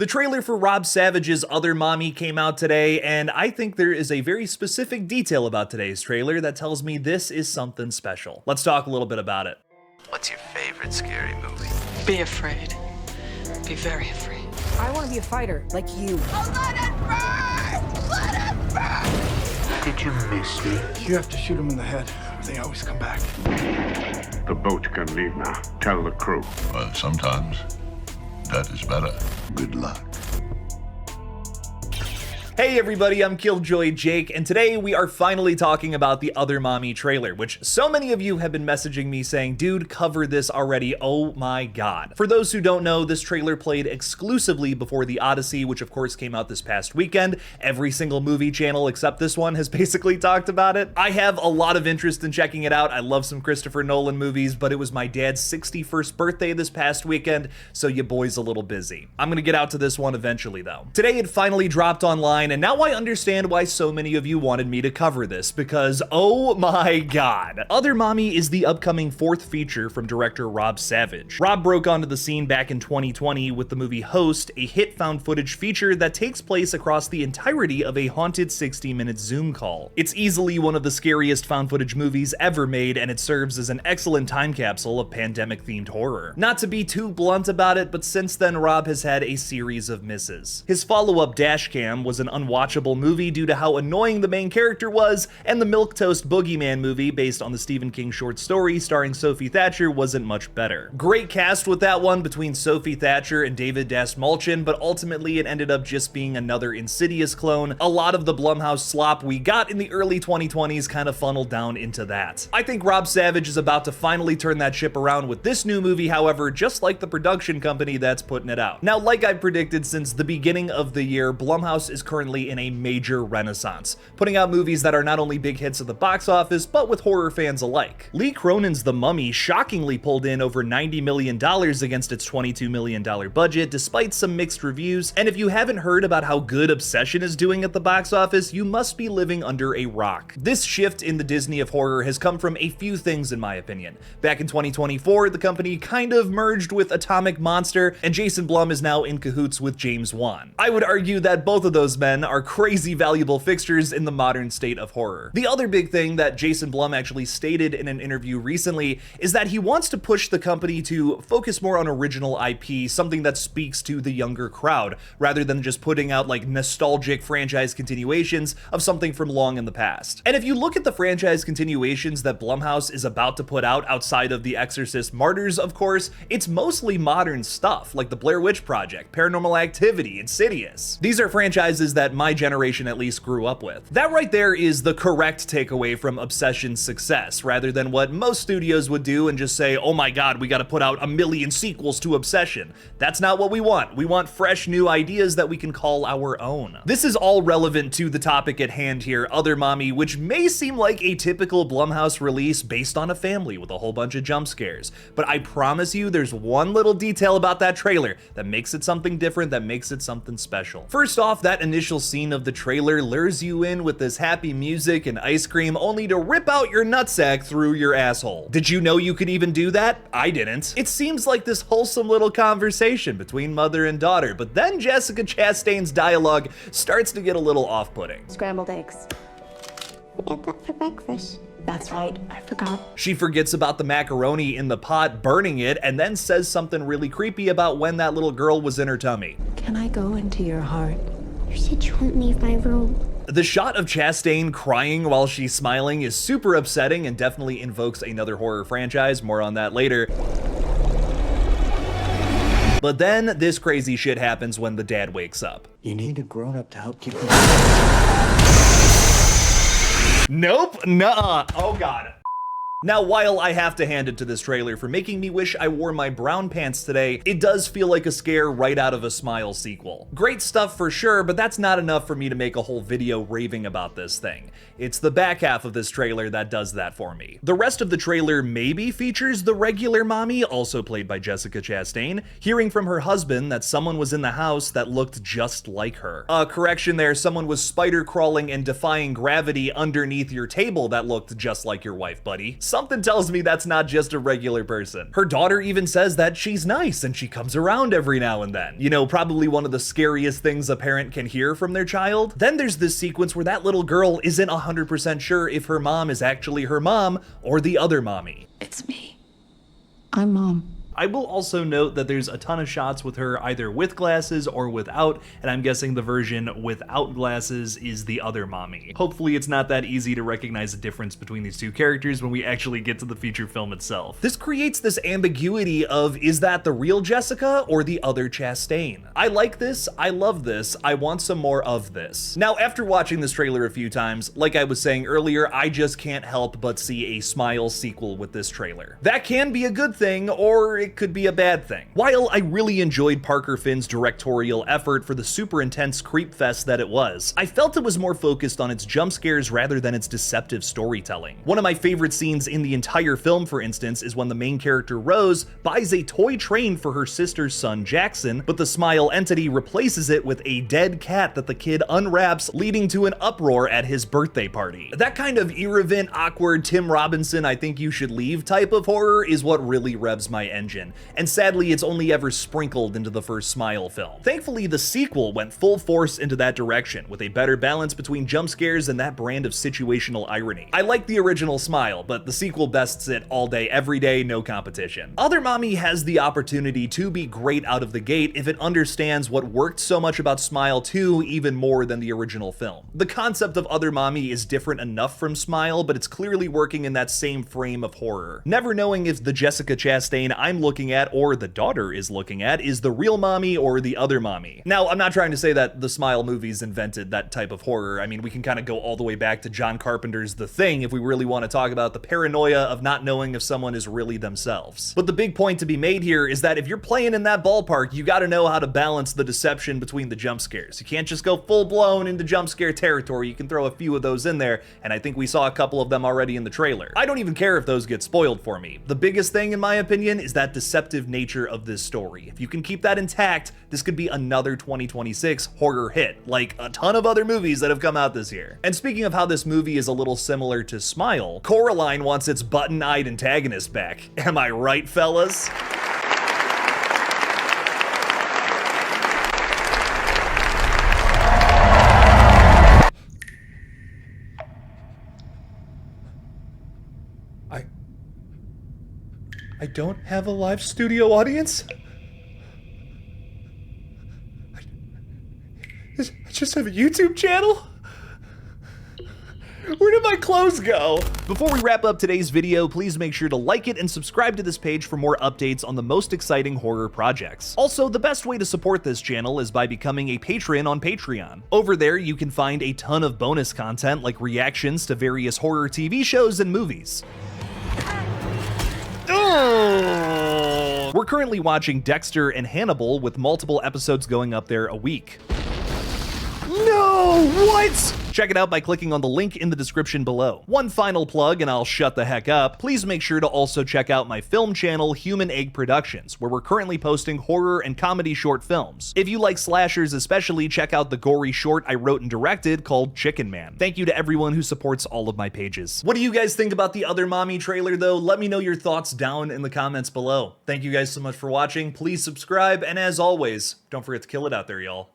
The trailer for Rob Savage's Other Mommy came out today, and I think there is a very specific detail about today's trailer that tells me this is something special. Let's talk a little bit about it. What's your favorite scary movie? Be afraid. Be very afraid. I want to be a fighter, like you. Oh, let it burn! Let it burn! Did you miss me? You have to shoot them in the head. They always come back. The boat can leave now. Tell the crew. Well, sometimes that is better. Good luck. Hey everybody, I'm Killjoy Jake, and today we are finally talking about the Other Mommy trailer, which so many of you have been messaging me saying, dude, cover this already, oh my god. For those who don't know, this trailer played exclusively before The Odyssey, which of course came out this past weekend. Every single movie channel except this one has basically talked about it. I have a lot of interest in checking it out. I love some Christopher Nolan movies, but it was my dad's 61st birthday this past weekend, so your boy's a little busy. I'm gonna get out to this one eventually though. Today it finally dropped online, and now I understand why so many of you wanted me to cover this, because oh my god. Other Mommy is the upcoming fourth feature from director Rob Savage. Rob broke onto the scene back in 2020 with the movie Host, a hit found footage feature that takes place across the entirety of a haunted 60-minute Zoom call. It's easily one of the scariest found footage movies ever made, and it serves as an excellent time capsule of pandemic-themed horror. Not to be too blunt about it, but since then Rob has had a series of misses. His follow-up Dashcam was an unwatchable movie due to how annoying the main character was, and the Milquetoast Boogeyman movie based on the Stephen King short story starring Sophie Thatcher wasn't much better. Great cast with that one between Sophie Thatcher and David Dastmalchian, but ultimately it ended up just being another Insidious clone. A lot of the Blumhouse slop we got in the early 2020s kind of funneled down into that. I think Rob Savage is about to finally turn that ship around with this new movie, however, just like the production company that's putting it out. Now, like I predicted since the beginning of the year, Blumhouse is currently in a major renaissance, putting out movies that are not only big hits at the box office, but with horror fans alike. Lee Cronin's The Mummy shockingly pulled in over $90 million against its $22 million budget, despite some mixed reviews, and if you haven't heard about how good Obsession is doing at the box office, you must be living under a rock. This shift in the Disney of horror has come from a few things in my opinion. Back in 2024, the company kind of merged with Atomic Monster, and Jason Blum is now in cahoots with James Wan. I would argue that both of those men are crazy valuable fixtures in the modern state of horror. The other big thing that Jason Blum actually stated in an interview recently is that he wants to push the company to focus more on original IP, something that speaks to the younger crowd, rather than just putting out like nostalgic franchise continuations of something from long in the past. And if you look at the franchise continuations that Blumhouse is about to put out outside of The Exorcist Martyrs, of course, it's mostly modern stuff, like the Blair Witch Project, Paranormal Activity, Insidious. These are franchises that my generation at least grew up with. That right there is the correct takeaway from Obsession's success, rather than what most studios would do and just say, oh my god, we gotta put out a million sequels to Obsession. That's not what we want. We want fresh new ideas that we can call our own. This is all relevant to the topic at hand here, Other Mommy, which may seem like a typical Blumhouse release based on a family with a whole bunch of jump scares, but I promise you there's one little detail about that trailer that makes it something different, that makes it something special. First off, that initial scene of the trailer lures you in with this happy music and ice cream only to rip out your nutsack through your asshole. Did you know you could even do that? I didn't. It seems like this wholesome little conversation between mother and daughter, but then Jessica Chastain's dialogue starts to get a little off-putting. Scrambled eggs. I ate that for breakfast. That's right, I forgot. She forgets about the macaroni in the pot, burning it, and then says something really creepy about when that little girl was in her tummy. Can I go into your heart? You said you wouldn't leave my room. The shot of Chastain crying while she's smiling is super upsetting and definitely invokes another horror franchise, more on that later. But then this crazy shit happens when the dad wakes up. You need a grown-up to help keep you. Nope, nuh-uh, oh god. Now, while I have to hand it to this trailer for making me wish I wore my brown pants today, it does feel like a scare right out of a Smile sequel. Great stuff for sure, but that's not enough for me to make a whole video raving about this thing. It's the back half of this trailer that does that for me. The rest of the trailer maybe features the regular mommy, also played by Jessica Chastain, hearing from her husband that someone was in the house that looked just like her. Correction there, someone was spider crawling and defying gravity underneath your table that looked just like your wife, buddy. Something tells me that's not just a regular person. Her daughter even says that she's nice and she comes around every now and then. You know, probably one of the scariest things a parent can hear from their child. Then there's this sequence where that little girl isn't 100% sure if her mom is actually her mom or the other mommy. It's me. I'm Mom. I will also note that there's a ton of shots with her either with glasses or without, and I'm guessing the version without glasses is the other mommy. Hopefully it's not that easy to recognize the difference between these two characters when we actually get to the feature film itself. This creates this ambiguity of, is that the real Jessica or the other Chastain? I like this, I love this, I want some more of this. Now, after watching this trailer a few times, like I was saying earlier, I just can't help but see a Smile sequel with this trailer. That can be a good thing, or it could be a bad thing. While I really enjoyed Parker Finn's directorial effort for the super intense creep fest that it was, I felt it was more focused on its jump scares rather than its deceptive storytelling. One of my favorite scenes in the entire film, for instance, is when the main character Rose buys a toy train for her sister's son Jackson, but the Smile entity replaces it with a dead cat that the kid unwraps, leading to an uproar at his birthday party. That kind of irreverent, awkward Tim Robinson I think you should leave type of horror is what really revs my engine. And sadly, it's only ever sprinkled into the first Smile film. Thankfully, the sequel went full force into that direction, with a better balance between jump scares and that brand of situational irony. I like the original Smile, but the sequel bests it all day, every day, no competition. Other Mommy has the opportunity to be great out of the gate if it understands what worked so much about Smile 2 even more than the original film. The concept of Other Mommy is different enough from Smile, but it's clearly working in that same frame of horror. Never knowing if the Jessica Chastain I'm looking at, or the daughter is looking at, is the real mommy or the other mommy. Now, I'm not trying to say that the Smile movies invented that type of horror. I mean, we can kind of go all the way back to John Carpenter's The Thing if we really want to talk about the paranoia of not knowing if someone is really themselves. But the big point to be made here is that if you're playing in that ballpark, you gotta know how to balance the deception between the jump scares. You can't just go full blown into jump scare territory. You can throw a few of those in there, and I think we saw a couple of them already in the trailer. I don't even care if those get spoiled for me. The biggest thing, in my opinion, is that deceptive nature of this story. If you can keep that intact, this could be another 2026 horror hit, like a ton of other movies that have come out this year. And speaking of how this movie is a little similar to Smile, Coraline wants its button-eyed antagonist back. Am I right, fellas? I don't have a live studio audience? I just have a YouTube channel? Where did my clothes go? Before we wrap up today's video, please make sure to like it and subscribe to this page for more updates on the most exciting horror projects. Also, the best way to support this channel is by becoming a patron on Patreon. Over there, you can find a ton of bonus content like reactions to various horror TV shows and movies. We're currently watching Dexter and Hannibal, with multiple episodes going up there a week. No, what? Check it out by clicking on the link in the description below. One final plug and I'll shut the heck up. Please make sure to also check out my film channel, Human Egg Productions, where we're currently posting horror and comedy short films. If you like slashers especially, check out the gory short I wrote and directed called Chicken Man. Thank you to everyone who supports all of my pages. What do you guys think about the Other Mommy trailer though? Let me know your thoughts down in the comments below. Thank you guys so much for watching. Please subscribe, and as always, don't forget to kill it out there, y'all.